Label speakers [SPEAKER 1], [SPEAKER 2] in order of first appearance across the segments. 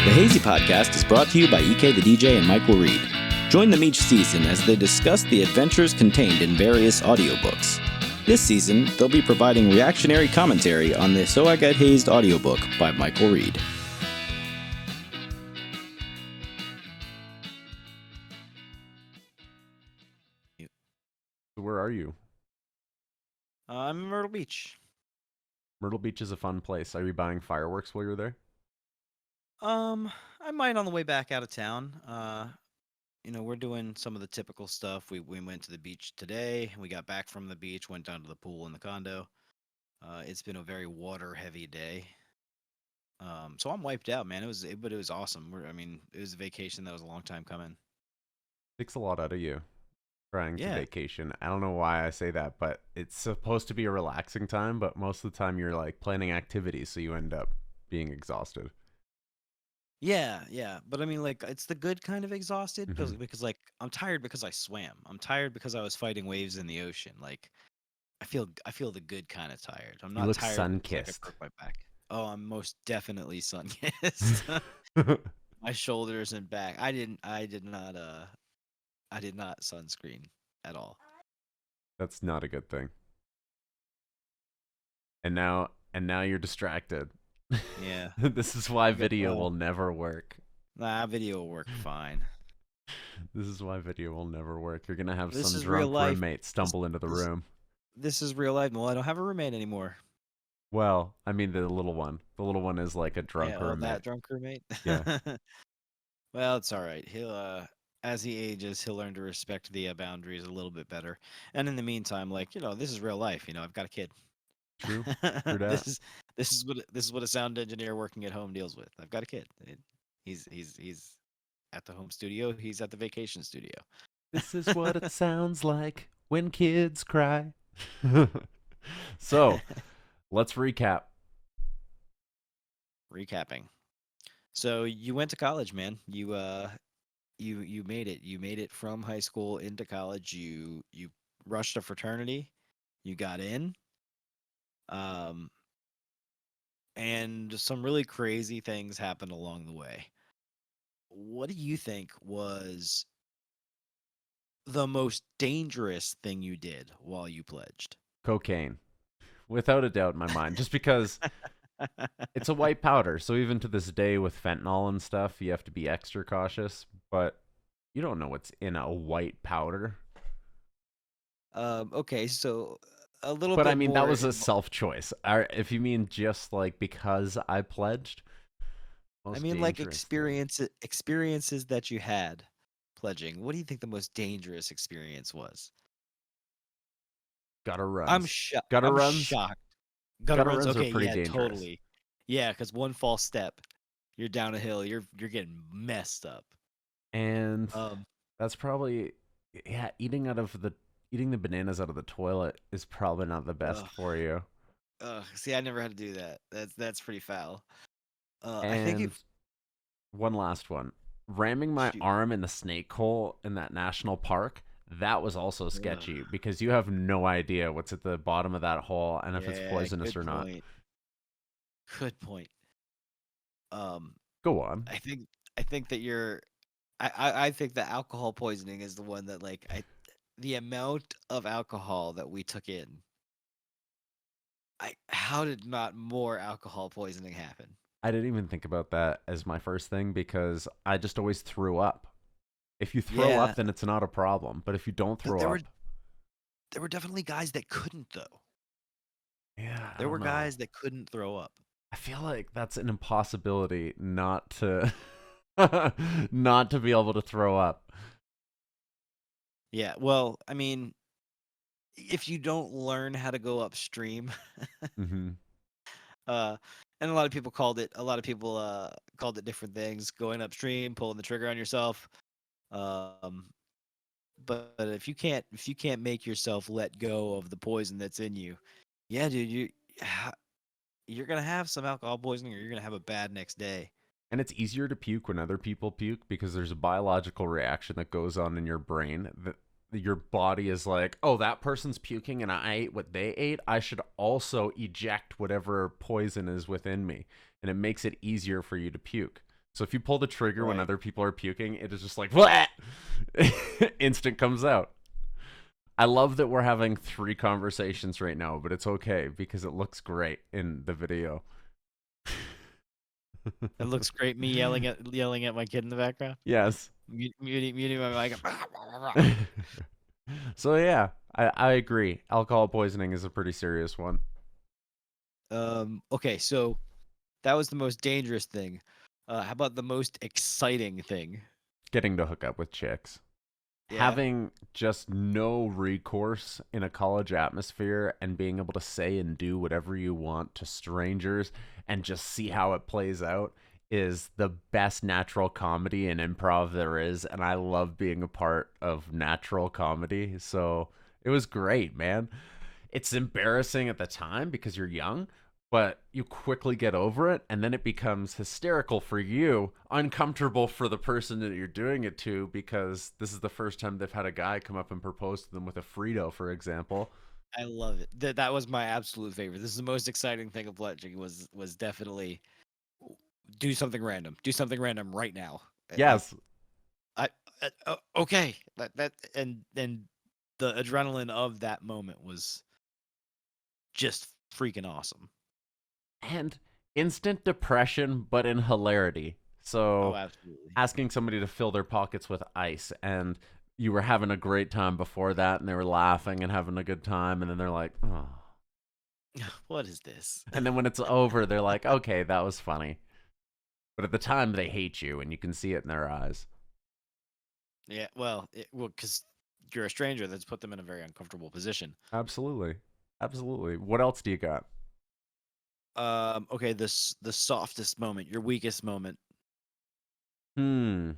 [SPEAKER 1] The Hazy podcast is brought to you by EKtheDJ and Michael Reid. Join them each season as they discuss the adventures contained in various audiobooks. This season, they'll be providing reactionary commentary on the So I Got Hazed audiobook by Michael Reid.
[SPEAKER 2] Where are you?
[SPEAKER 1] I'm in Myrtle Beach.
[SPEAKER 2] Myrtle Beach is a fun place. Are you buying fireworks while you're there?
[SPEAKER 1] I might on the way back out of town. We're doing some of the typical stuff. We went to the beach today. We got back from the beach, went down to the pool in the condo. It's been a very water-heavy day. So I'm wiped out, man. But it was awesome. It was a vacation that was a long time coming.
[SPEAKER 2] Takes a lot out of you trying to
[SPEAKER 1] Yeah.
[SPEAKER 2] vacation. I don't know why I say that, but it's supposed to be a relaxing time, but most of the time you're like planning activities, so you end up being exhausted.
[SPEAKER 1] Yeah. But it's the good kind of exhausted
[SPEAKER 2] Mhm.
[SPEAKER 1] because I'm tired because I swam. I'm tired because I was fighting waves in the ocean. I feel the good kind of tired. I'm
[SPEAKER 2] You
[SPEAKER 1] not
[SPEAKER 2] look
[SPEAKER 1] tired because I
[SPEAKER 2] sun-kissed.
[SPEAKER 1] broke my back. Oh, I'm most definitely sun-kissed. My shoulders and back. I did not sunscreen at all.
[SPEAKER 2] That's not a good thing. And now you're distracted.
[SPEAKER 1] Yeah.
[SPEAKER 2] This is why
[SPEAKER 1] got-
[SPEAKER 2] video
[SPEAKER 1] uh,
[SPEAKER 2] will never work.
[SPEAKER 1] Nah, video will work fine.
[SPEAKER 2] This is why video will never work. You're gonna have
[SPEAKER 1] This
[SPEAKER 2] some
[SPEAKER 1] is real
[SPEAKER 2] drunk
[SPEAKER 1] life.
[SPEAKER 2] roommate stumble into the
[SPEAKER 1] this-
[SPEAKER 2] room.
[SPEAKER 1] This is real life. Well, I don't have a roommate anymore.
[SPEAKER 2] Well, I mean the little one. The little one is like a drunk
[SPEAKER 1] Yeah,
[SPEAKER 2] roommate.
[SPEAKER 1] that drunk roommate.
[SPEAKER 2] Yeah.
[SPEAKER 1] Well, it's all right. He'll as he ages, he'll learn to respect the boundaries a little bit better. And in the meantime, this is real life. I've got a kid.
[SPEAKER 2] True. True dat.
[SPEAKER 1] This is what a sound engineer working at home deals with. I've got a kid. He's at the home studio. He's at the vacation studio.
[SPEAKER 2] This is what it sounds like when kids cry. So, let's recap.
[SPEAKER 1] Recapping. So you went to college, man. You made it. You made it from high school into college. You rushed a fraternity. You got in. And some really crazy things happened along the way. What do you think was the most dangerous thing you did while you pledged?
[SPEAKER 2] Cocaine. Without a doubt in my mind. Just because it's a white powder. So even to this day with fentanyl and stuff, you have to be extra cautious. But you don't know what's in a white powder.
[SPEAKER 1] Okay, so a little
[SPEAKER 2] But
[SPEAKER 1] bit
[SPEAKER 2] I mean, that
[SPEAKER 1] more
[SPEAKER 2] was a
[SPEAKER 1] invo-
[SPEAKER 2] self-choice. If you mean just like because I pledged. Most dangerous thing.
[SPEAKER 1] experiences that you had pledging. What do you think the most dangerous experience was?
[SPEAKER 2] Gutter runs.
[SPEAKER 1] I'm shocked.
[SPEAKER 2] Gutter
[SPEAKER 1] I'm
[SPEAKER 2] runs.
[SPEAKER 1] shocked.
[SPEAKER 2] Gutter
[SPEAKER 1] runs.
[SPEAKER 2] runs are
[SPEAKER 1] Okay,
[SPEAKER 2] pretty
[SPEAKER 1] yeah,
[SPEAKER 2] dangerous.
[SPEAKER 1] totally. Yeah, because one false step, you're down a hill. You're getting messed up.
[SPEAKER 2] And
[SPEAKER 1] Um,
[SPEAKER 2] that's probably eating the bananas out of the toilet is probably not the best
[SPEAKER 1] Ugh.
[SPEAKER 2] for you.
[SPEAKER 1] See, I never had to do that. That's pretty foul. I
[SPEAKER 2] And
[SPEAKER 1] think
[SPEAKER 2] one last one. Ramming my
[SPEAKER 1] Shoot.
[SPEAKER 2] arm in the snake hole in that national park, that was also sketchy because you have no idea what's at the bottom of that hole and if it's poisonous or not.
[SPEAKER 1] Good point.
[SPEAKER 2] Go on.
[SPEAKER 1] I think that I think that alcohol poisoning is the one that the amount of alcohol that we took in. How did not more alcohol poisoning happen?
[SPEAKER 2] I didn't even think about that as my first thing because I just always threw up. If you throw
[SPEAKER 1] Yeah.
[SPEAKER 2] up, then it's not a problem. But if you don't throw up,
[SPEAKER 1] There were definitely guys that couldn't though.
[SPEAKER 2] yeah,
[SPEAKER 1] There were guys that couldn't throw up.
[SPEAKER 2] I feel like that's an impossibility not to not to be able to throw up.
[SPEAKER 1] Yeah, well, if you don't learn how to go upstream,
[SPEAKER 2] Hmm.
[SPEAKER 1] and a lot of people called it different things, going upstream, pulling the trigger on yourself. But if you can't make yourself let go of the poison that's in you, yeah, dude, you're gonna have some alcohol poisoning, or you're gonna have a bad next day.
[SPEAKER 2] And it's easier to puke when other people puke because there's a biological reaction that goes on in your brain that your body is like, oh, that person's puking and I ate what they ate. I should also eject whatever poison is within me. And it makes it easier for you to puke. So if you pull the trigger when
[SPEAKER 1] Right.
[SPEAKER 2] other people are puking, it is just like, "Bleh!" Instant comes out. I love that we're having 3 conversations right now, but it's okay because it looks great in the video.
[SPEAKER 1] It looks great. Me yelling at my kid in the background,
[SPEAKER 2] Yes.
[SPEAKER 1] muting my mic.
[SPEAKER 2] So yeah, I agree. Alcohol poisoning is a pretty serious one.
[SPEAKER 1] Okay, so that was the most dangerous thing. How about the most exciting thing?
[SPEAKER 2] Getting to hook up with chicks.
[SPEAKER 1] Yeah,
[SPEAKER 2] Having just no recourse in a college atmosphere and being able to say and do whatever you want to strangers and just see how it plays out is the best natural comedy and improv there is. And I love being a part of natural comedy. So it was great, man. It's embarrassing at the time because you're young, but you quickly get over it, and then it becomes hysterical for you, uncomfortable for the person that you're doing it to, because this is the first time they've had a guy come up and propose to them with a Frito, for example.
[SPEAKER 1] I love it. That was my absolute favorite. This is the most exciting thing of pledging was definitely do something random. Do something random right now. Like
[SPEAKER 2] Yes.
[SPEAKER 1] okay. That and the adrenaline of that moment was just freaking awesome.
[SPEAKER 2] And instant depression, but in hilarity.
[SPEAKER 1] Oh,
[SPEAKER 2] So
[SPEAKER 1] absolutely.
[SPEAKER 2] asking somebody to fill their pockets with ice, and you were having a great time before that, and they were laughing and having a good time, and then they're like, oh.
[SPEAKER 1] What is this?
[SPEAKER 2] And then when it's over, they're like, okay, that was funny. But at the time, they hate you, and you can see it in their eyes.
[SPEAKER 1] Yeah, well, because you're a stranger, that's put them in a very uncomfortable position.
[SPEAKER 2] Absolutely. Absolutely. What else do you got?
[SPEAKER 1] Okay, this the softest moment, your weakest moment.
[SPEAKER 2] Hmm.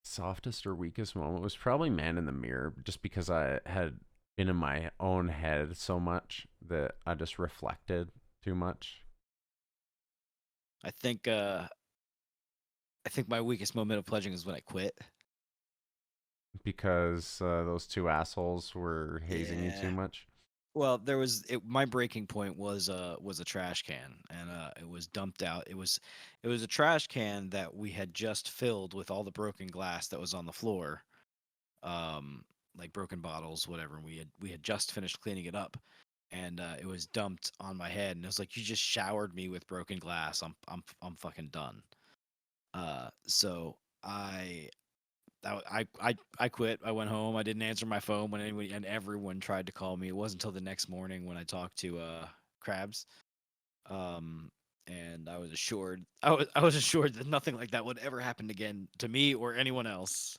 [SPEAKER 2] Softest or weakest moment was probably Man in the Mirror, just because I had been in my own head so much that I just reflected too much.
[SPEAKER 1] I think uh, I think my weakest moment of pledging is when I quit.
[SPEAKER 2] Because those 2 assholes were hazing you too
[SPEAKER 1] Yeah.
[SPEAKER 2] much.
[SPEAKER 1] Well, my breaking point was a trash can, and it was dumped out. It was a trash can that we had just filled with all the broken glass that was on the floor, um, like broken bottles, whatever. And we had just finished cleaning it up, and it was dumped on my head. And it was like, you just showered me with broken glass. I'm fucking done. So I quit. I went home. I didn't answer my phone when anybody and everyone tried to call me. It wasn't until the next morning when I talked to Krabs, um, and I was assured that nothing like that would ever happen again to me or anyone else.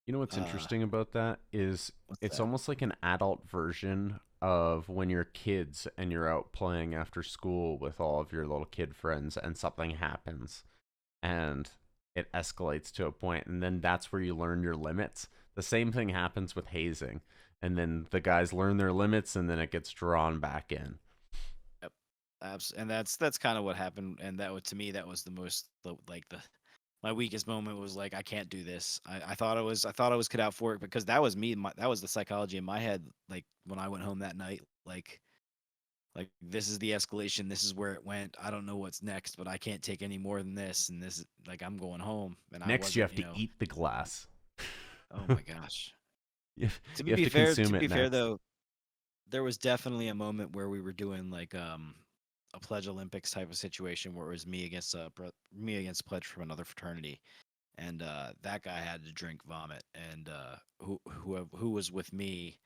[SPEAKER 2] You know what's
[SPEAKER 1] Uh,
[SPEAKER 2] interesting about that is
[SPEAKER 1] what's
[SPEAKER 2] it's
[SPEAKER 1] that?
[SPEAKER 2] almost like an adult version of when you're kids and you're out playing after school with all of your little kid friends and something happens and it escalates to a point, and then that's where you learn your limits. The same thing happens with hazing, and then the guys learn their limits and then it gets drawn back in.
[SPEAKER 1] Yep. And that's kind of what happened. And to me, that was the my weakest moment was like, I can't do this. I thought I was cut out for it because that was me. That was the psychology in my head. Like when I went home that night, like this is the escalation. This is where it went. I don't know what's next, but I can't take any more than this. And this is like, I'm going home. And I
[SPEAKER 2] Next you
[SPEAKER 1] wasn't,
[SPEAKER 2] have to eat the glass.
[SPEAKER 1] oh my gosh.
[SPEAKER 2] you
[SPEAKER 1] To
[SPEAKER 2] you have
[SPEAKER 1] be
[SPEAKER 2] to
[SPEAKER 1] fair, to
[SPEAKER 2] consume
[SPEAKER 1] be
[SPEAKER 2] it
[SPEAKER 1] fair
[SPEAKER 2] next.
[SPEAKER 1] though, there was definitely a moment where we were doing like a pledge Olympics type of situation where it was me against pledge from another fraternity, and that guy had to drink vomit, and who was with me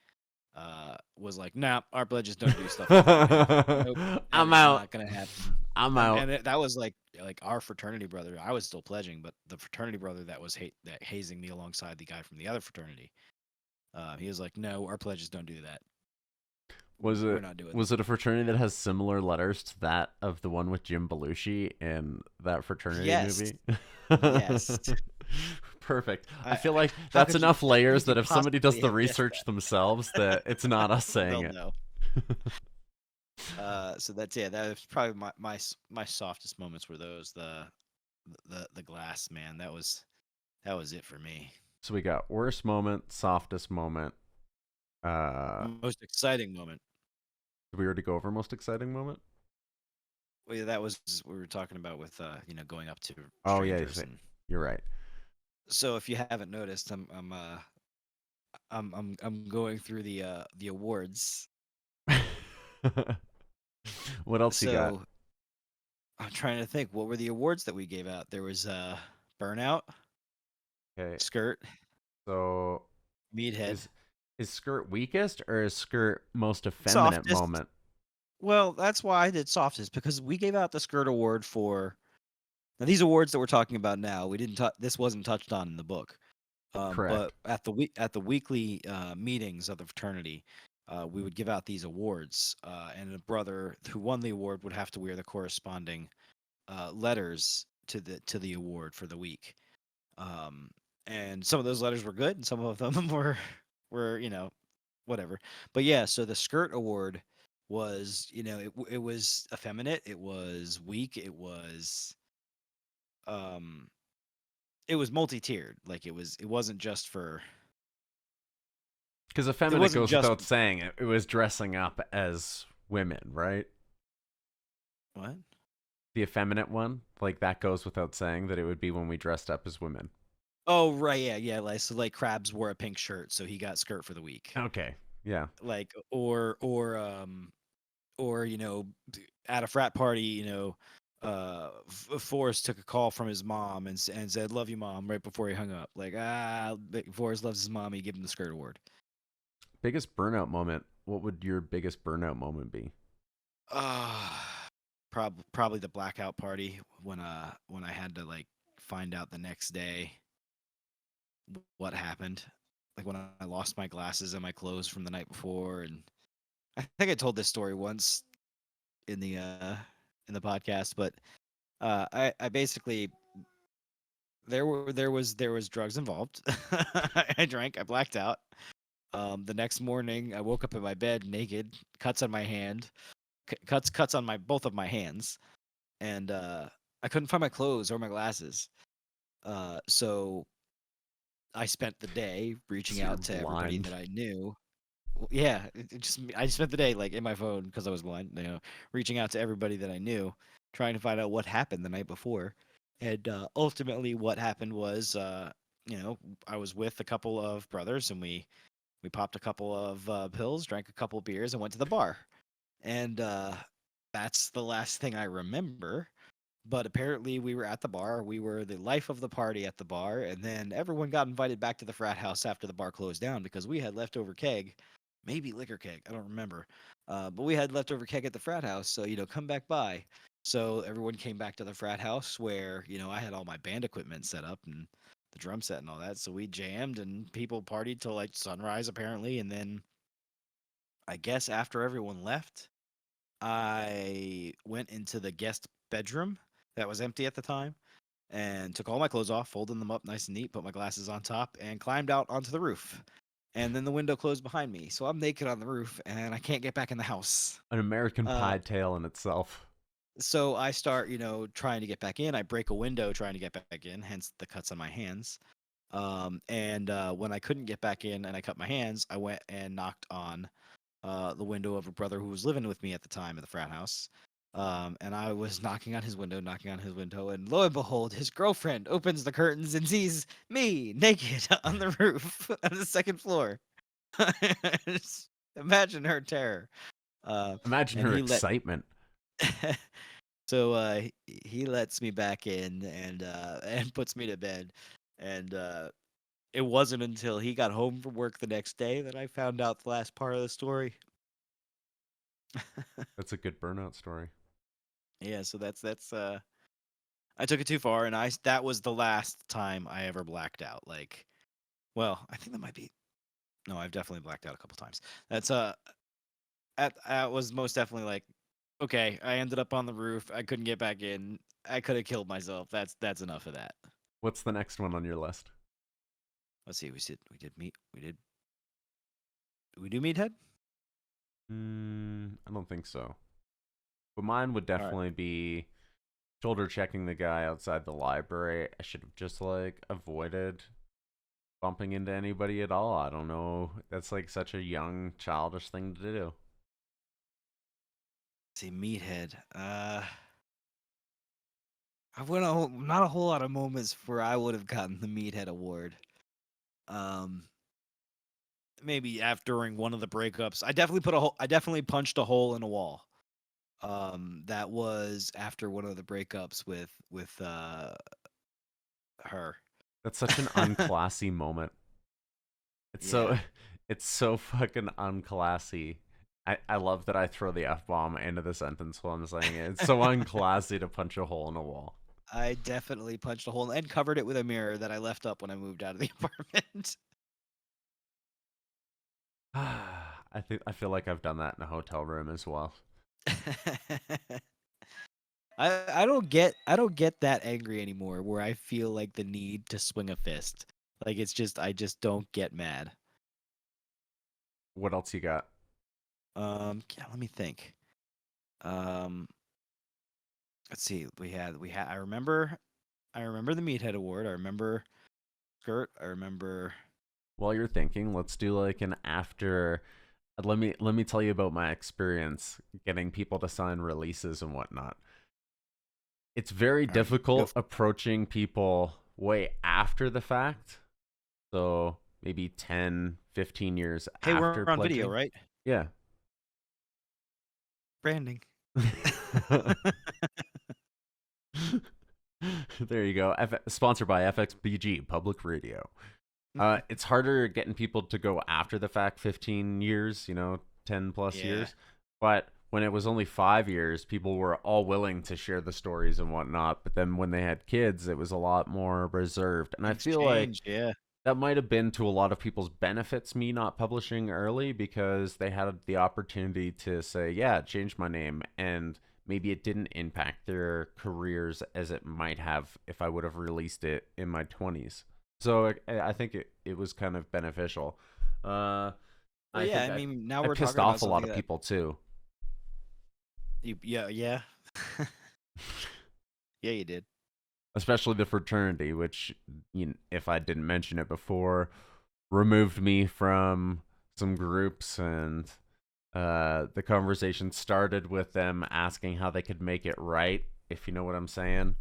[SPEAKER 1] was like, nah, our pledges don't do stuff like that. And I was like, nope, that
[SPEAKER 2] I'm
[SPEAKER 1] is
[SPEAKER 2] out.
[SPEAKER 1] not gonna happen.
[SPEAKER 2] I'm
[SPEAKER 1] And
[SPEAKER 2] out.
[SPEAKER 1] and that was like our fraternity brother. I was still pledging, but the fraternity brother that was that hazing me alongside the guy from the other fraternity, he was like, no, our pledges don't do that.
[SPEAKER 2] Was
[SPEAKER 1] We're
[SPEAKER 2] it
[SPEAKER 1] not doing
[SPEAKER 2] was it a fraternity that has similar letters to that of the one with Jim Belushi in that
[SPEAKER 1] that.
[SPEAKER 2] fraternity
[SPEAKER 1] Yes,
[SPEAKER 2] movie?
[SPEAKER 1] yes.
[SPEAKER 2] Perfect. I
[SPEAKER 1] I,
[SPEAKER 2] feel like
[SPEAKER 1] how
[SPEAKER 2] that's
[SPEAKER 1] could you?
[SPEAKER 2] enough
[SPEAKER 1] How
[SPEAKER 2] layers
[SPEAKER 1] could you
[SPEAKER 2] that if somebody does
[SPEAKER 1] possibly
[SPEAKER 2] the
[SPEAKER 1] have guessed
[SPEAKER 2] research themselves, that it's not us
[SPEAKER 1] that?
[SPEAKER 2] saying
[SPEAKER 1] They'll
[SPEAKER 2] it.
[SPEAKER 1] know. So that's yeah. That was probably my softest moments were those the glass man. That was it for me.
[SPEAKER 2] So we got worst moment, softest moment. Uh,
[SPEAKER 1] Most exciting moment.
[SPEAKER 2] did we already go over most exciting moment?
[SPEAKER 1] Well, yeah, that was what we were talking about with going up to
[SPEAKER 2] Oh yeah,
[SPEAKER 1] strangers. And
[SPEAKER 2] you're right.
[SPEAKER 1] so if you haven't noticed, I'm going through the awards.
[SPEAKER 2] What else you got?
[SPEAKER 1] So I'm trying to think, what were the awards that we gave out? There was Burnout,
[SPEAKER 2] Okay,
[SPEAKER 1] Skirt,
[SPEAKER 2] so
[SPEAKER 1] Meathead,
[SPEAKER 2] is skirt weakest or is skirt most effeminate
[SPEAKER 1] Softest.
[SPEAKER 2] moment?
[SPEAKER 1] Well, that's why I did Softest, because we gave out the Skirt Award for now. These awards that we're talking about now, we didn't. This wasn't touched on in the book. But
[SPEAKER 2] Correct.
[SPEAKER 1] at the weekly meetings of the fraternity, we would give out these awards, and a brother who won the award would have to wear the corresponding letters to the award for the week. Um, and some of those letters were good, and some of them were whatever. But yeah, so the skirt award was, it was effeminate, it was weak, um it was multi-tiered. Like it wasn't just for
[SPEAKER 2] Because
[SPEAKER 1] it
[SPEAKER 2] effeminate
[SPEAKER 1] wasn't
[SPEAKER 2] goes
[SPEAKER 1] just
[SPEAKER 2] without saying. It was dressing up as women, right?
[SPEAKER 1] what?
[SPEAKER 2] The effeminate one, like that goes without saying that it would be when we dressed up as women.
[SPEAKER 1] Oh, right, yeah, yeah. Like Krabs wore a pink shirt, so he got skirt for the week.
[SPEAKER 2] Okay. Yeah.
[SPEAKER 1] Like or at a frat party, Forrest took a call from his mom and said, "Love you, mom," right before he hung up. Like, Forrest loves his mom. He give him the skirt award.
[SPEAKER 2] Biggest burnout moment. What would your biggest burnout moment be?
[SPEAKER 1] Uh probably the blackout party when I had to like find out the next day what happened. Like when I lost my glasses and my clothes from the night before. And I think I told this story once in the podcast, but I basically there was drugs involved. I drank, I blacked out. The next morning I woke up in my bed naked, cuts on my hand, cuts on my both of my hands, and I couldn't find my clothes or my glasses. So I spent the day reaching
[SPEAKER 2] So you're
[SPEAKER 1] out to everybody
[SPEAKER 2] blind.
[SPEAKER 1] that I knew. Yeah, I spent the day like in my phone because I was blind, reaching out to everybody that I knew, trying to find out what happened the night before. And ultimately what happened was I was with a couple of brothers, and we popped a couple of pills, drank a couple beers, and went to the bar. And that's the last thing I remember. But apparently, we were at the bar. We were the life of the party at the bar, and then everyone got invited back to the frat house after the bar closed down because we had leftover keg, maybe liquor keg. I don't remember, but we had leftover keg at the frat house. So come back by. So everyone came back to the frat house where I had all my band equipment set up and the drum set and all that. So we jammed and people partied till like sunrise apparently, and then I guess after everyone left, I went into the guest bedroom that was empty at the time and took all my clothes off, folded them up nice and neat, put my glasses on top, and climbed out onto the roof. And then the window closed behind me. So I'm naked on the roof and I can't get back in the house.
[SPEAKER 2] An American
[SPEAKER 1] Uh,
[SPEAKER 2] Pie tale in itself.
[SPEAKER 1] so I start, trying to get back in. I break a window trying to get back in, hence the cuts on my hands. And when I couldn't get back in and I cut my hands, I went and knocked on the window of a brother who was living with me at the time at the frat house. And I was knocking on his window, and lo and behold, his girlfriend opens the curtains and sees me naked on the roof on the second floor. Just imagine her terror. Uh,
[SPEAKER 2] Imagine
[SPEAKER 1] and
[SPEAKER 2] her
[SPEAKER 1] he let
[SPEAKER 2] excitement.
[SPEAKER 1] so he lets me back in and puts me to bed. And it wasn't until he got home from work the next day that I found out the last part of the story.
[SPEAKER 2] That's a good burnout story.
[SPEAKER 1] Yeah, so that's I took it too far, and that was the last time I ever blacked out. Like, well, I think that might be. No, I've definitely blacked out a couple times. That's that was most definitely like, okay, I ended up on the roof. I couldn't get back in. I could have killed myself. That's enough of that.
[SPEAKER 2] What's the next one on your list?
[SPEAKER 1] Let's see. We did meet. We do meathead.
[SPEAKER 2] I don't think so. But mine would
[SPEAKER 1] All right.
[SPEAKER 2] definitely be shoulder checking the guy outside the library. I should have just like avoided bumping into anybody at all. I don't know. That's like such a young, childish thing to do.
[SPEAKER 1] See meathead. I went not a whole lot of moments where I would have gotten the Meathead Award. Um, maybe after during one of the breakups, I definitely punched a hole in a wall. That was after one of the breakups with her.
[SPEAKER 2] That's such an unclassy moment. It's so
[SPEAKER 1] Yeah,
[SPEAKER 2] it's so fucking unclassy. I love that I throw the F bomb into the sentence while I'm saying it. It's so unclassy to punch a hole in a wall.
[SPEAKER 1] I definitely punched a hole and covered it with a mirror that I left up when I moved out of the apartment.
[SPEAKER 2] I feel like I've done that in a hotel room as well.
[SPEAKER 1] I don't get that angry anymore where I feel like the need to swing a fist. Like it's just I just don't get mad.
[SPEAKER 2] What else you got?
[SPEAKER 1] Yeah, let me think. Um let's see. We had I remember the Meathead Award. I remember Skirt. I remember
[SPEAKER 2] While you're thinking, let's do like an after. Let me tell you about my experience getting people to sign releases and whatnot. It's very
[SPEAKER 1] all right, go
[SPEAKER 2] difficult approaching people way after the fact. So maybe 10, 15 years
[SPEAKER 1] Hey, we're
[SPEAKER 2] after
[SPEAKER 1] on video,
[SPEAKER 2] pledging.
[SPEAKER 1] right?
[SPEAKER 2] Yeah.
[SPEAKER 1] Branding.
[SPEAKER 2] There you go. Sponsored by FXBG Public Radio. It's harder getting people to go after the fact 15 years, 10 plus
[SPEAKER 1] Yeah.
[SPEAKER 2] years. But when it was only 5 years, people were all willing to share the stories and whatnot. But then when they had kids, it was a lot more reserved. And I
[SPEAKER 1] Things
[SPEAKER 2] feel like
[SPEAKER 1] change, yeah.
[SPEAKER 2] that might have been to a lot of people's benefits, me not publishing early, because they had the opportunity to say, yeah, change my name. And maybe it didn't impact their careers as it might have if I would have released it in my 20s. So I think it was kind of beneficial.
[SPEAKER 1] Well,
[SPEAKER 2] I
[SPEAKER 1] yeah,
[SPEAKER 2] think
[SPEAKER 1] I mean, now
[SPEAKER 2] I
[SPEAKER 1] we're
[SPEAKER 2] pissed
[SPEAKER 1] talking about
[SPEAKER 2] off a lot
[SPEAKER 1] something
[SPEAKER 2] of
[SPEAKER 1] that
[SPEAKER 2] people too.
[SPEAKER 1] yeah, yeah. Yeah, you did.
[SPEAKER 2] Especially the fraternity, which, if I didn't mention it before, removed me from some groups, and the conversation started with them asking how they could make it right, if you know what I'm saying.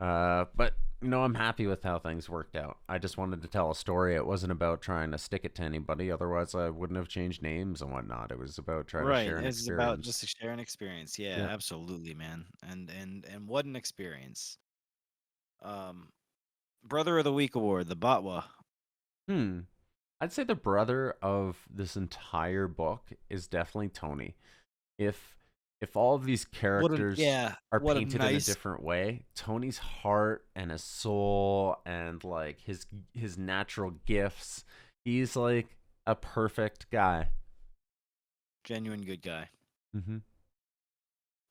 [SPEAKER 2] But I'm happy with how things worked out. I just wanted to tell a story. It wasn't about trying to stick it to anybody. Otherwise, I wouldn't have changed names and whatnot. It was about trying to
[SPEAKER 1] Right.
[SPEAKER 2] share an
[SPEAKER 1] It's about just
[SPEAKER 2] experience.
[SPEAKER 1] to share an experience. Yeah,
[SPEAKER 2] Yeah.
[SPEAKER 1] absolutely, man. And what an experience. Um, Brother of the Week award, the Batwa.
[SPEAKER 2] Hmm. I'd say the brother of this entire book is definitely Tony. If if all of these characters are
[SPEAKER 1] what a
[SPEAKER 2] painted in a
[SPEAKER 1] nice,
[SPEAKER 2] different way, Tony's heart and his soul and like his natural gifts, he's like a perfect guy.
[SPEAKER 1] genuine good guy.
[SPEAKER 2] Mm-hmm.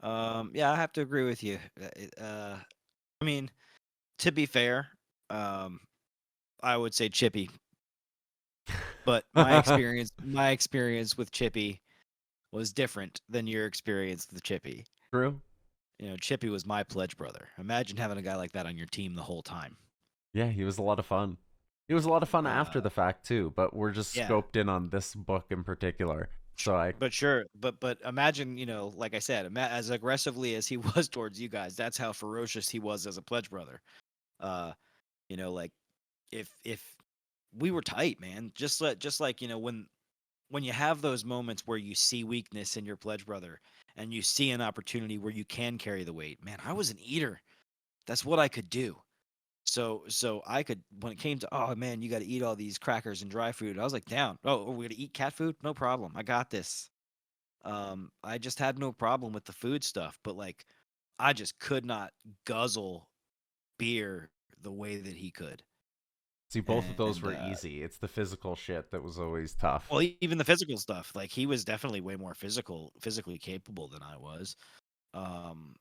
[SPEAKER 1] Yeah, I have to agree with you. I mean, to be fair, um, I would say Chippy, but my experience with Chippy was different than your experience with Chippy.
[SPEAKER 2] True.
[SPEAKER 1] Chippy was my pledge brother. Imagine having a guy like that on your team the whole time.
[SPEAKER 2] Yeah, he was a lot of fun. He was a lot of fun
[SPEAKER 1] Uh,
[SPEAKER 2] after the fact too, but we're just
[SPEAKER 1] yeah,
[SPEAKER 2] scoped in on this book in particular. So I
[SPEAKER 1] but sure, but imagine, like I said, as aggressively as he was towards you guys, that's how ferocious he was as a pledge brother. Uh, like if we were tight, man, just like when you have those moments where you see weakness in your pledge brother and you see an opportunity where you can carry the weight. Man, I was an eater. That's what I could do. So I could when it came to oh man, you got to eat all these crackers and dry food. I was like down. Oh, we're gonna eat cat food? No problem. I got this. I just had no problem with the food stuff, but like I just could not guzzle beer the way that he could.
[SPEAKER 2] see both of those
[SPEAKER 1] And
[SPEAKER 2] were easy. It's the physical shit that was always tough.
[SPEAKER 1] well, even the physical stuff, like he was definitely way more physically capable than I was. Um,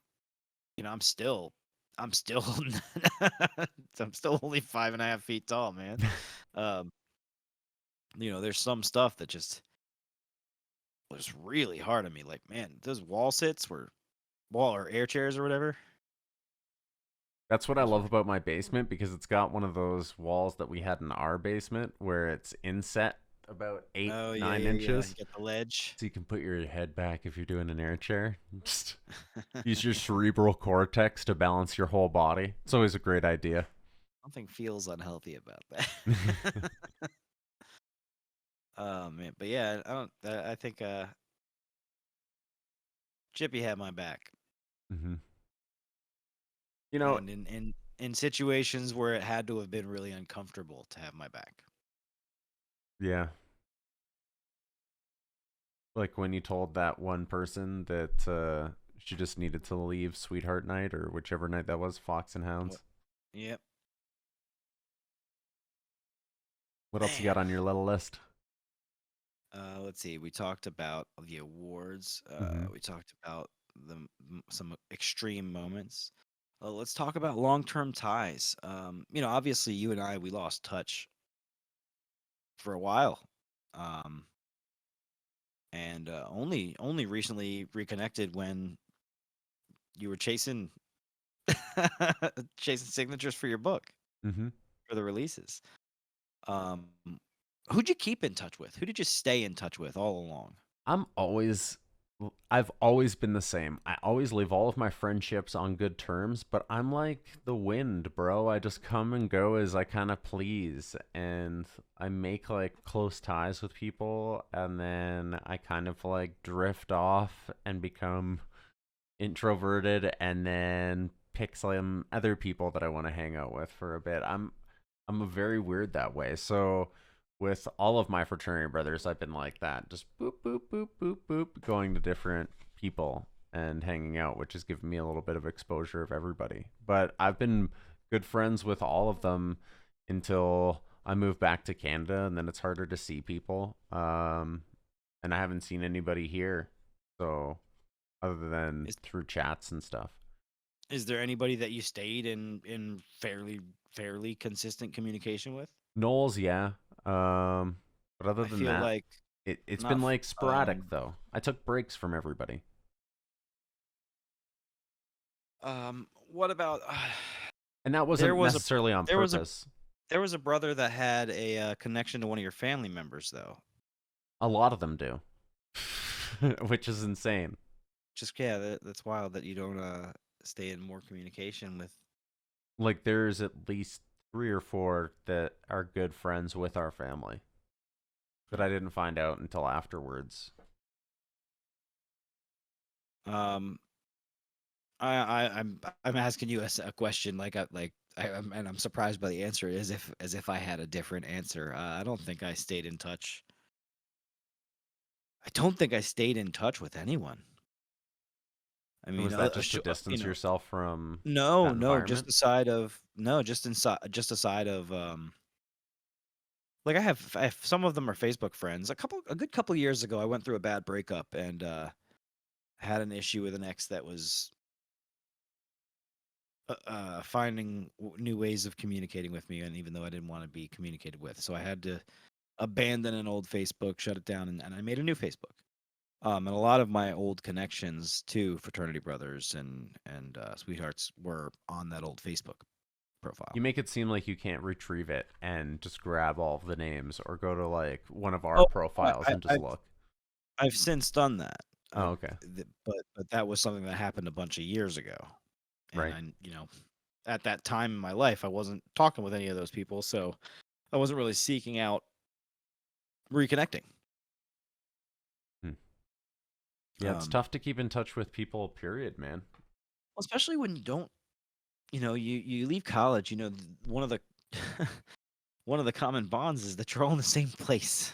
[SPEAKER 1] I'm still, I'm still only 5.5 feet tall, man. Um, there's some stuff that just was really hard on me. Like, man, those wall sits were wall or air chairs or whatever.
[SPEAKER 2] That's what I
[SPEAKER 1] Those
[SPEAKER 2] love
[SPEAKER 1] were
[SPEAKER 2] about my basement, because it's got one of those walls that we had in our basement where it's inset about eight,
[SPEAKER 1] Oh yeah,
[SPEAKER 2] nine
[SPEAKER 1] yeah, yeah.
[SPEAKER 2] inches,
[SPEAKER 1] Get the ledge.
[SPEAKER 2] so you can put your head back if you're doing an air chair. Just use your cerebral cortex to balance your whole body. It's always a great idea.
[SPEAKER 1] Something feels unhealthy about
[SPEAKER 2] hmm
[SPEAKER 1] that. Oh man, but yeah, I don't. I think Chippy had my back,
[SPEAKER 2] You know,
[SPEAKER 1] and in situations where it had to have been really uncomfortable to have my back.
[SPEAKER 2] yeah, like when you told that one person that she just needed to leave Sweetheart Night or whichever night that was, Fox and
[SPEAKER 1] What?
[SPEAKER 2] Hounds.
[SPEAKER 1] Yep.
[SPEAKER 2] What else you
[SPEAKER 1] Man.
[SPEAKER 2] got on your little list?
[SPEAKER 1] Let's see. We talked about the awards.
[SPEAKER 2] hmm
[SPEAKER 1] We talked about some extreme moments. Let's talk about long-term ties. Obviously, you and I we lost touch for a while, um, and only recently reconnected when you were chasing chasing signatures for your book
[SPEAKER 2] hmm
[SPEAKER 1] for the releases. Um, who'd you keep in touch with? Who did you stay in touch with all along?
[SPEAKER 2] I'm always I've always been the same. I always leave all of my friendships on good terms, but I'm like the wind, bro. I just come and go as I kind of please, and I make like close ties with people, and then I kind of like drift off and become introverted, and then pick some other people that I want to hang out with for a bit. I'm a very weird that way. So with all of my fraternity brothers, I've been like that, just boop boop boop boop boop, going to different people and hanging out, which has given me a little bit of exposure of everybody. But I've been good friends with all of them until I moved back to Canada, and then it's harder to see people. And I haven't seen anybody here, so other than
[SPEAKER 1] Is
[SPEAKER 2] through chats and stuff.
[SPEAKER 1] is there anybody that you stayed in fairly consistent communication with?
[SPEAKER 2] Knowles, yeah. But other
[SPEAKER 1] I
[SPEAKER 2] than
[SPEAKER 1] feel
[SPEAKER 2] that,
[SPEAKER 1] like
[SPEAKER 2] it's
[SPEAKER 1] not
[SPEAKER 2] been
[SPEAKER 1] f-
[SPEAKER 2] like sporadic though. I took breaks from everybody.
[SPEAKER 1] what about
[SPEAKER 2] And that
[SPEAKER 1] there
[SPEAKER 2] wasn't
[SPEAKER 1] was a
[SPEAKER 2] necessarily on
[SPEAKER 1] there was a
[SPEAKER 2] purpose.
[SPEAKER 1] there was a brother that had a connection to one of your family members though.
[SPEAKER 2] A lot of them do. Which is insane.
[SPEAKER 1] Just yeah, that's wild that you don't stay in more communication with.
[SPEAKER 2] Like there's at least 3 or 4 that are good friends with our family that
[SPEAKER 1] Huh.
[SPEAKER 2] I didn't find out until afterwards.
[SPEAKER 1] Um I'm asking you a question and I'm surprised by the answer as if I had a different answer. I don't think I stayed in touch. I don't think I stayed in touch with anyone. I
[SPEAKER 2] And
[SPEAKER 1] mean,
[SPEAKER 2] was that just to distance yourself from
[SPEAKER 1] no,
[SPEAKER 2] that
[SPEAKER 1] no, just
[SPEAKER 2] environment?
[SPEAKER 1] the side of no, just aside of like I have some of them are Facebook friends. A good couple years ago, I went through a bad breakup and had an issue with an ex that was finding new ways of communicating with me, and even though I didn't want to be communicated with, so I had to abandon an old Facebook, shut it down, and I made a new Facebook. And a lot of my old connections to fraternity brothers and sweethearts were on that old Facebook
[SPEAKER 2] You
[SPEAKER 1] profile.
[SPEAKER 2] make it seem like you can't retrieve it and just grab all of the names or go to like one of our
[SPEAKER 1] Oh,
[SPEAKER 2] profiles and just
[SPEAKER 1] I've
[SPEAKER 2] look.
[SPEAKER 1] since done that,
[SPEAKER 2] Oh, okay.
[SPEAKER 1] but that was something that happened a bunch of years ago, and
[SPEAKER 2] Right.
[SPEAKER 1] I at that time in my life, I wasn't talking with any of those people, so I wasn't really seeking out reconnecting.
[SPEAKER 2] Hmm. Yeah, it's
[SPEAKER 1] Um,
[SPEAKER 2] tough to keep in touch with people, period, man.
[SPEAKER 1] especially when you don't, you leave college. One of the one of the common bonds is that you're all in the same place.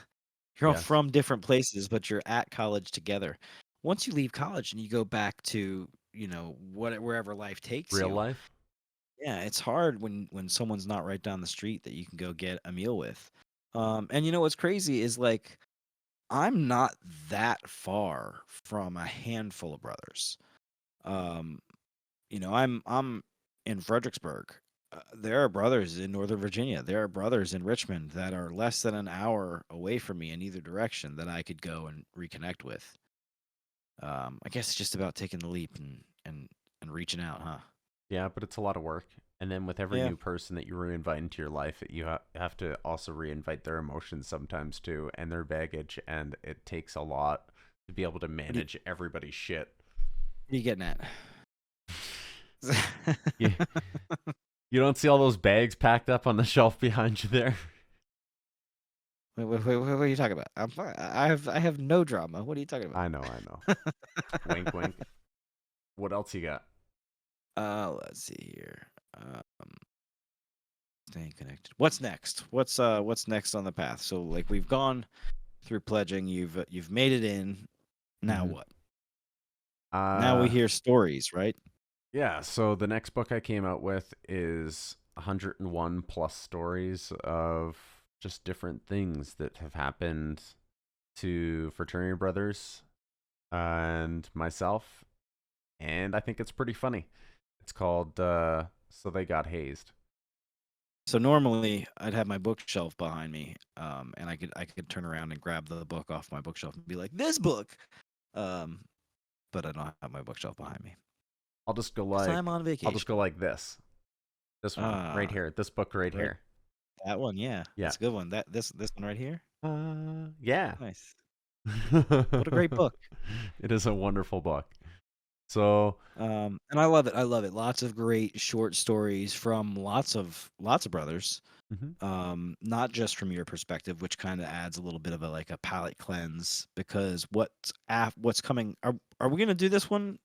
[SPEAKER 1] You're all
[SPEAKER 2] Yes.
[SPEAKER 1] from different places, but you're at college together. Once you leave college and you go back to, wherever life takes
[SPEAKER 2] Real
[SPEAKER 1] you,
[SPEAKER 2] life?
[SPEAKER 1] yeah, it's hard when someone's not right down the street that you can go get a meal with. And what's crazy is like I'm not that far from a handful of brothers. Um, I'm in Fredericksburg. There are brothers in Northern Virginia. There are brothers in Richmond that are less than an hour away from me in either direction that I could go and reconnect with. I guess it's just about taking the leap and reaching out, huh?
[SPEAKER 2] Yeah, but it's a lot of work. And then with every
[SPEAKER 1] Yeah.
[SPEAKER 2] new person that you reinvite into your life, you have to also reinvite their emotions sometimes too, and their baggage, and it takes a lot to be able to manage everybody's shit.
[SPEAKER 1] What are you getting at?
[SPEAKER 2] you, you don't see all those bags packed up on the shelf behind you there?
[SPEAKER 1] Wait, what are you talking about? I'm fine. I have no drama. What are you talking about?
[SPEAKER 2] I know. Wink, wink. What else you got?
[SPEAKER 1] Let's see here. Staying connected. What's next? What's next on the path? So like we've gone through pledging. You've made it in. Now
[SPEAKER 2] Mm-hmm.
[SPEAKER 1] what? Now we
[SPEAKER 2] Uh,
[SPEAKER 1] hear stories, right?
[SPEAKER 2] yeah. So the next book I came out with is 101 plus stories of just different things that have happened to fraternity brothers and myself, and I think it's pretty funny. It's called So They Got Hazed.
[SPEAKER 1] So normally I'd have my bookshelf behind me, and I could turn around and grab the book off my bookshelf and be like, "This book," um, but I don't have my bookshelf behind me
[SPEAKER 2] I'll just go
[SPEAKER 1] because I'm
[SPEAKER 2] like
[SPEAKER 1] on
[SPEAKER 2] I'll just
[SPEAKER 1] vacation.
[SPEAKER 2] go like this. This one right
[SPEAKER 1] Ah,
[SPEAKER 2] here. This book right
[SPEAKER 1] right,
[SPEAKER 2] here.
[SPEAKER 1] that one, yeah,
[SPEAKER 2] Yeah.
[SPEAKER 1] that's a good one. This one right here,
[SPEAKER 2] Yeah.
[SPEAKER 1] nice. What a great book.
[SPEAKER 2] It is a wonderful book. So,
[SPEAKER 1] And I love it. I love it. Lots of great short stories from lots of brothers.
[SPEAKER 2] mhm.
[SPEAKER 1] Not just from your perspective, which kind of adds a little bit of a like a palate cleanse because what's coming are we gonna do this one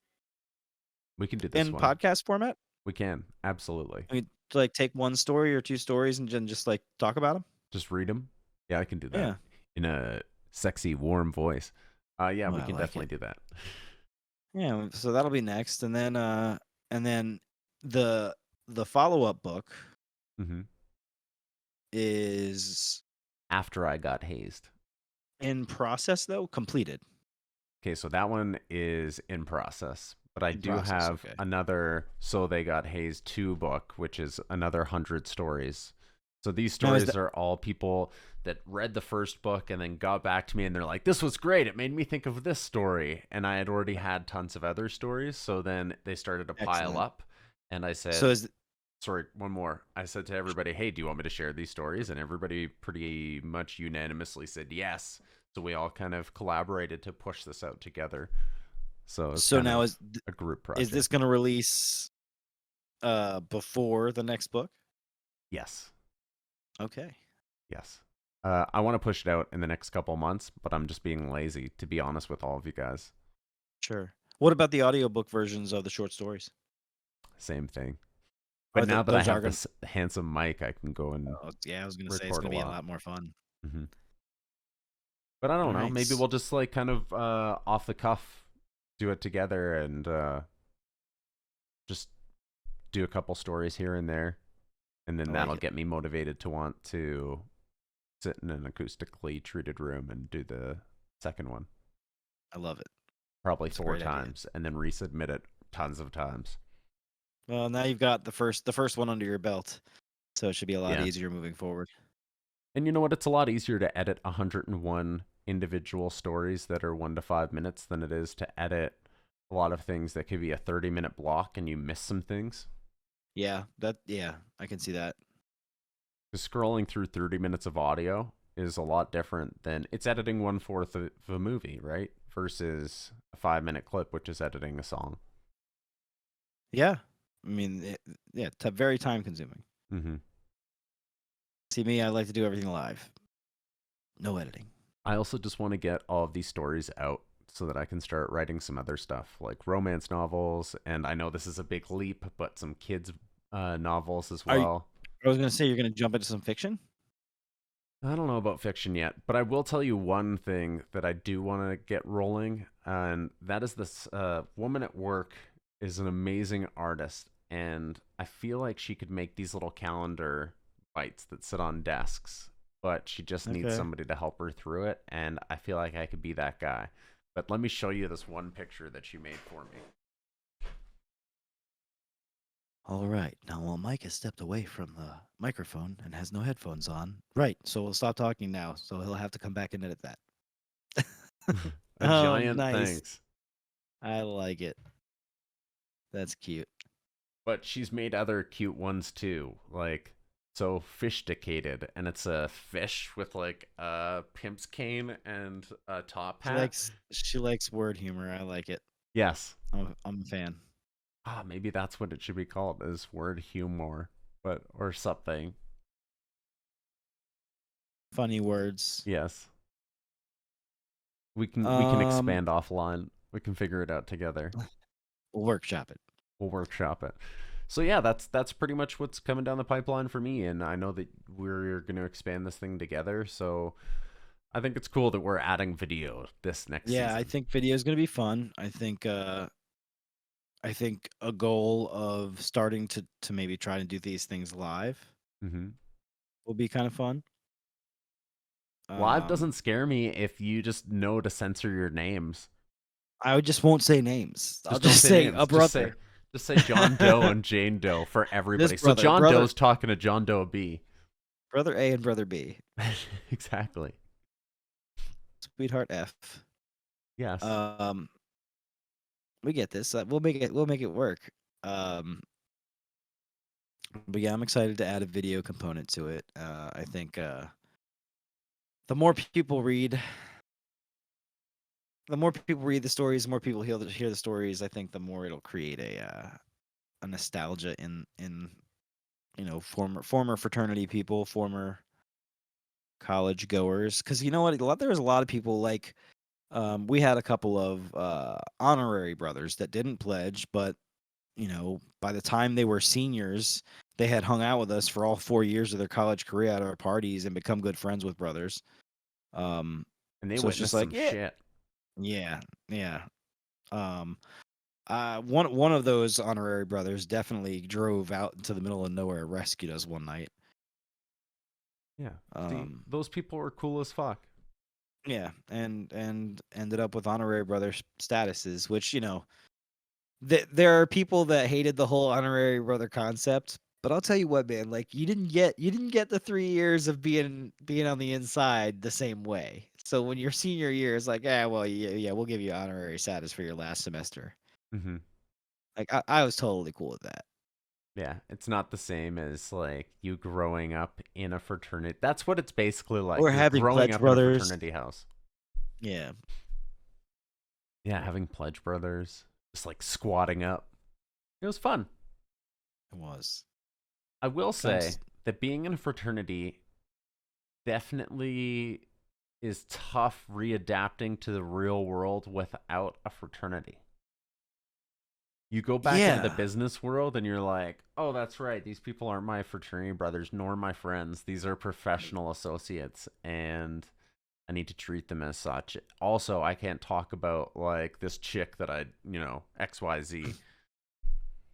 [SPEAKER 2] We can do this
[SPEAKER 1] in
[SPEAKER 2] one.
[SPEAKER 1] podcast format?
[SPEAKER 2] We can. Absolutely.
[SPEAKER 1] I mean, like take one story or two stories and then just like talk about them.
[SPEAKER 2] Just read them. Yeah, I can do that
[SPEAKER 1] Yeah.
[SPEAKER 2] in a sexy, warm voice. Yeah,
[SPEAKER 1] Oh,
[SPEAKER 2] we
[SPEAKER 1] I
[SPEAKER 2] can
[SPEAKER 1] like
[SPEAKER 2] definitely
[SPEAKER 1] it.
[SPEAKER 2] do that.
[SPEAKER 1] Yeah. So that'll be next, and then the the follow up book
[SPEAKER 2] Hmm.
[SPEAKER 1] is
[SPEAKER 2] After I got hazed.
[SPEAKER 1] in process though, completed
[SPEAKER 2] Okay, so that one is in process. But I
[SPEAKER 1] in
[SPEAKER 2] do
[SPEAKER 1] process.
[SPEAKER 2] have
[SPEAKER 1] Okay.
[SPEAKER 2] another So They Got Hazed 2 book, which is another 100 stories. So these
[SPEAKER 1] Now is
[SPEAKER 2] stories are all people that read the first book and then got back to me and they're like, this was great. It made me think of this story. And I had already had tons of other stories. So then they started to pile
[SPEAKER 1] excellent.
[SPEAKER 2] up. And I
[SPEAKER 1] So
[SPEAKER 2] said,
[SPEAKER 1] is
[SPEAKER 2] sorry, one more. I said to everybody, hey, do you want me to share these stories? And everybody pretty much unanimously said yes. So we all kind of collaborated to push this out together. So it's
[SPEAKER 1] so
[SPEAKER 2] kind
[SPEAKER 1] now
[SPEAKER 2] of a group
[SPEAKER 1] is this
[SPEAKER 2] project.
[SPEAKER 1] going to release before the next book?
[SPEAKER 2] Yes.
[SPEAKER 1] Okay.
[SPEAKER 2] Yes. I want to push it out in the next couple months, but I'm just being lazy, to be honest with all of you guys.
[SPEAKER 1] Sure. What about the audiobook versions of the short stories?
[SPEAKER 2] Same thing. But
[SPEAKER 1] Are
[SPEAKER 2] now that I
[SPEAKER 1] those are
[SPEAKER 2] have
[SPEAKER 1] going
[SPEAKER 2] this handsome mic, I can go and
[SPEAKER 1] to yeah, I was going to say it's
[SPEAKER 2] record a
[SPEAKER 1] going to be a
[SPEAKER 2] lot.
[SPEAKER 1] lot more fun.
[SPEAKER 2] Hmm. But I
[SPEAKER 1] All
[SPEAKER 2] don't know.
[SPEAKER 1] right.
[SPEAKER 2] Maybe we'll just like kind of off the cuff do it together and just do a couple stories here and there. And
[SPEAKER 1] I
[SPEAKER 2] then
[SPEAKER 1] like
[SPEAKER 2] that'll
[SPEAKER 1] it.
[SPEAKER 2] get me motivated to want to sit in an acoustically treated room and do the second one.
[SPEAKER 1] I love it.
[SPEAKER 2] Probably
[SPEAKER 1] It's a
[SPEAKER 2] 4
[SPEAKER 1] great idea.
[SPEAKER 2] times and then resubmit it tons of times.
[SPEAKER 1] Well, now you've got the first one under your belt, so it should be a lot
[SPEAKER 2] Yeah.
[SPEAKER 1] easier moving forward.
[SPEAKER 2] And you know what? It's a lot easier to edit 101 individual stories that are 1 to 5 minutes than it is to edit a lot of things that could be a 30-minute block and you miss some things.
[SPEAKER 1] Yeah, I can see that.
[SPEAKER 2] Because scrolling through 30 minutes of audio is a lot different than it's editing 1/4 of a movie, right? Versus a 5-minute clip, which is editing a song.
[SPEAKER 1] Yeah. I mean, yeah, very time consuming.
[SPEAKER 2] Mm-hmm.
[SPEAKER 1] See me, I like to do everything live. No editing.
[SPEAKER 2] I also just want to get all of these stories out so that I can start writing some other stuff like romance novels. And I know this is a big leap, but some kids' novels as
[SPEAKER 1] Are you,
[SPEAKER 2] well.
[SPEAKER 1] I was going to say you're going to jump into some fiction?
[SPEAKER 2] I don't know about fiction yet, but I will tell you one thing that I do want to get rolling, and that is this woman at work is an amazing artist, and I feel like she could make these little calendar bites that sit on desks, but she just needs
[SPEAKER 1] Okay.
[SPEAKER 2] somebody to help her through it, and I feel like I could be that guy. But let me show you this one picture that she made for me.
[SPEAKER 1] All right. Now, while Mike has stepped away from the microphone and has no headphones on, right. So we'll stop talking now. So he'll have to come back and edit that.
[SPEAKER 2] A
[SPEAKER 1] Oh,
[SPEAKER 2] giant
[SPEAKER 1] nice.
[SPEAKER 2] thanks.
[SPEAKER 1] I like it. That's cute.
[SPEAKER 2] but she's made other cute ones too, like so fishticated, and it's a fish with like a pimp's cane and a top hat.
[SPEAKER 1] She likes word humor. I like it.
[SPEAKER 2] Yes.
[SPEAKER 1] I'm a fan.
[SPEAKER 2] Maybe that's what it should be called, is word humor, but or something.
[SPEAKER 1] Funny words.
[SPEAKER 2] Yes. We can
[SPEAKER 1] Um,
[SPEAKER 2] expand offline. We can figure it out together.
[SPEAKER 1] we'll workshop it.
[SPEAKER 2] We'll workshop it. So yeah, that's pretty much what's coming down the pipeline for me, and I know that we're going to expand this thing together. So I think it's cool that we're adding video this next
[SPEAKER 1] Yeah, I
[SPEAKER 2] season.
[SPEAKER 1] think video is gonna be fun. I think a goal of starting to maybe try to do these things live
[SPEAKER 2] Hmm.
[SPEAKER 1] will be kind of fun.
[SPEAKER 2] Live doesn't
[SPEAKER 1] Um,
[SPEAKER 2] scare me if you just know to censor your names.
[SPEAKER 1] just won't say names. I'll
[SPEAKER 2] Just don't
[SPEAKER 1] just
[SPEAKER 2] say
[SPEAKER 1] say a
[SPEAKER 2] names.
[SPEAKER 1] brother.
[SPEAKER 2] Just say John Doe and Jane Doe for
[SPEAKER 1] This
[SPEAKER 2] everybody. So
[SPEAKER 1] brother,
[SPEAKER 2] John
[SPEAKER 1] brother,
[SPEAKER 2] Doe's talking to John Doe B.
[SPEAKER 1] brother A and brother B.
[SPEAKER 2] Exactly.
[SPEAKER 1] Sweetheart F.
[SPEAKER 2] Yes.
[SPEAKER 1] Um, we get this. We'll make it. We'll make it work. Um, but yeah, I'm excited to add a video component to it. I think the more people read, the stories, the more people hear the stories. I think the more it'll create a nostalgia in former fraternity people, former college goers. Because you know what, there was a lot of people like we had a couple of honorary brothers that didn't pledge, but by the time they were seniors, they had hung out with us for all 4 years of their college career at our parties and become good friends with brothers. Um,
[SPEAKER 2] And they
[SPEAKER 1] so it's just
[SPEAKER 2] witnessed
[SPEAKER 1] like,
[SPEAKER 2] some shit.
[SPEAKER 1] yeah, yeah. Um, one of those honorary brothers definitely drove out into the middle of nowhere, rescued us one night.
[SPEAKER 2] Yeah. See,
[SPEAKER 1] Um,
[SPEAKER 2] those people were cool as fuck.
[SPEAKER 1] yeah, and ended up with honorary brother statuses, which there are people that hated the whole honorary brother concept. But I'll tell you what, man, like you didn't get the 3 years of being on the inside the same way. So when your senior year is like, well, yeah, we'll give you honorary status for your last semester.
[SPEAKER 2] Hmm.
[SPEAKER 1] Like I was totally cool with that.
[SPEAKER 2] Yeah, it's not the same as like you growing up in a fraternity. That's what it's basically like.
[SPEAKER 1] Or
[SPEAKER 2] You're
[SPEAKER 1] having
[SPEAKER 2] growing
[SPEAKER 1] pledge
[SPEAKER 2] up in a
[SPEAKER 1] brothers.
[SPEAKER 2] fraternity house.
[SPEAKER 1] Yeah,
[SPEAKER 2] Yeah, having pledge brothers, just like squatting up. It was fun.
[SPEAKER 1] it was
[SPEAKER 2] I will
[SPEAKER 1] kind of.
[SPEAKER 2] say that being in a fraternity definitely is tough readapting to the real world without a fraternity. You go back into the
[SPEAKER 1] Yeah.
[SPEAKER 2] business world and you're like, oh, that's right. These people aren't my fraternity brothers nor my friends. These are professional associates and I need to treat them as such. Also, I can't talk about like this chick that XYZ.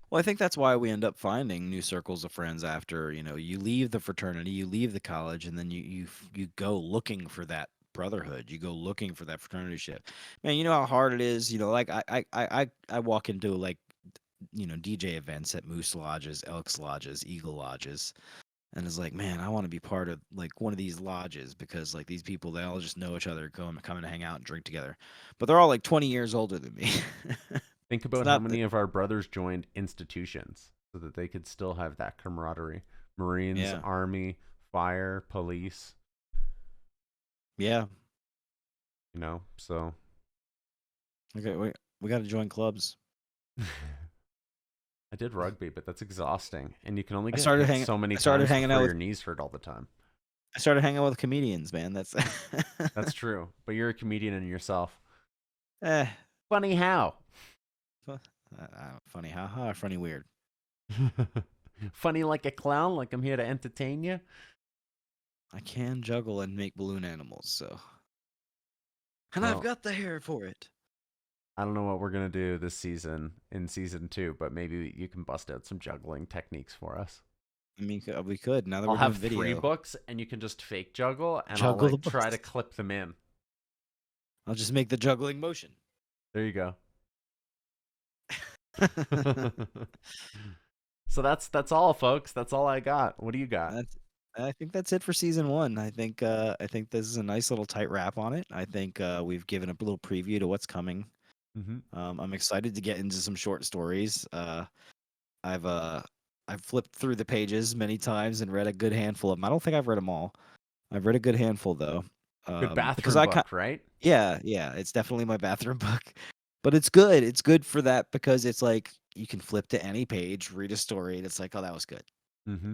[SPEAKER 1] Well, I think that's why we end up finding new circles of friends after you leave the fraternity, you leave the college, and then you go looking for that brotherhood. You go looking for that fraternity ship. Man, you know how hard it is. Like I walk into like DJ events at Moose Lodges, Elks Lodges, Eagle Lodges, and it's like, man, I want to be part of like one of these lodges because like these people, they all just know each other, come and hang out and drink together, but they're all like 20 years older than me.
[SPEAKER 2] Think
[SPEAKER 1] It's
[SPEAKER 2] about how
[SPEAKER 1] not.
[SPEAKER 2] many of our brothers joined institutions so that they could still have that camaraderie. Marines,
[SPEAKER 1] Yeah,
[SPEAKER 2] Army, Fire, Police,
[SPEAKER 1] yeah.
[SPEAKER 2] so
[SPEAKER 1] Okay, we got to join clubs.
[SPEAKER 2] I did rugby, but that's exhausting. And you can only
[SPEAKER 1] I
[SPEAKER 2] get
[SPEAKER 1] started
[SPEAKER 2] hit
[SPEAKER 1] hanging.
[SPEAKER 2] so many
[SPEAKER 1] I started
[SPEAKER 2] times
[SPEAKER 1] hanging
[SPEAKER 2] before
[SPEAKER 1] out
[SPEAKER 2] your
[SPEAKER 1] with.
[SPEAKER 2] knees hurt all the time.
[SPEAKER 1] I started hanging out with comedians, man. That's
[SPEAKER 2] That's true. But you're a comedian in yourself.
[SPEAKER 1] eh.
[SPEAKER 2] Funny how?
[SPEAKER 1] Funny, haha, funny, weird.
[SPEAKER 2] Funny like a clown, like I'm here to entertain you.
[SPEAKER 1] I can juggle and make balloon animals, and I've
[SPEAKER 2] Well,
[SPEAKER 1] got the hair for it.
[SPEAKER 2] I don't know what we're going to do this season in season 2, but maybe you can bust out some juggling techniques for us.
[SPEAKER 1] I mean, we could now that
[SPEAKER 2] I'll
[SPEAKER 1] we're doing
[SPEAKER 2] have 3
[SPEAKER 1] video.
[SPEAKER 2] books and you can just fake juggle and I'll
[SPEAKER 1] Juggle the
[SPEAKER 2] like try to
[SPEAKER 1] books.
[SPEAKER 2] clip them in.
[SPEAKER 1] I'll just make the juggling motion.
[SPEAKER 2] There you go. So that's all, folks. That's all I got. What do you got?
[SPEAKER 1] That's. I think that's it for season one. I think this is a nice little tight wrap on it. I think we've given a little preview to what's coming.
[SPEAKER 2] Mm-hmm.
[SPEAKER 1] I'm excited to get into some short stories. I've I've flipped through the pages many times and read a good handful of them. I don't think I've read them all. I've read a good handful though.
[SPEAKER 2] Good
[SPEAKER 1] Because
[SPEAKER 2] bathroom
[SPEAKER 1] I kind
[SPEAKER 2] book, right?
[SPEAKER 1] yeah, yeah, it's definitely my bathroom book. But it's good. It's good for that because it's like you can flip to any page, read a story, and it's like, oh, that was good.
[SPEAKER 2] Mm-hmm.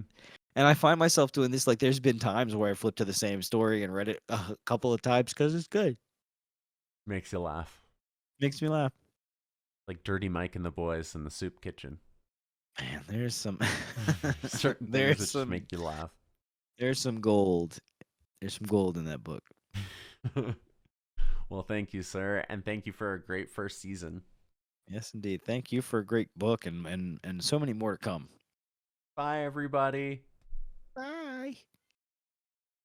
[SPEAKER 1] And I find myself doing this. Like, there's been times where I flipped to the same story and read it a couple of times because it's good.
[SPEAKER 2] Makes you laugh.
[SPEAKER 1] Makes me laugh.
[SPEAKER 2] Like Dirty Mike and the Boys in the Soup Kitchen.
[SPEAKER 1] Man, there's some
[SPEAKER 2] Certain things that just make you laugh.
[SPEAKER 1] there's some gold. There's some gold in that book.
[SPEAKER 2] Well, thank you, sir, and thank you for a great first season.
[SPEAKER 1] Yes, indeed. Thank you for a great book and so many more to come.
[SPEAKER 2] Bye, everybody.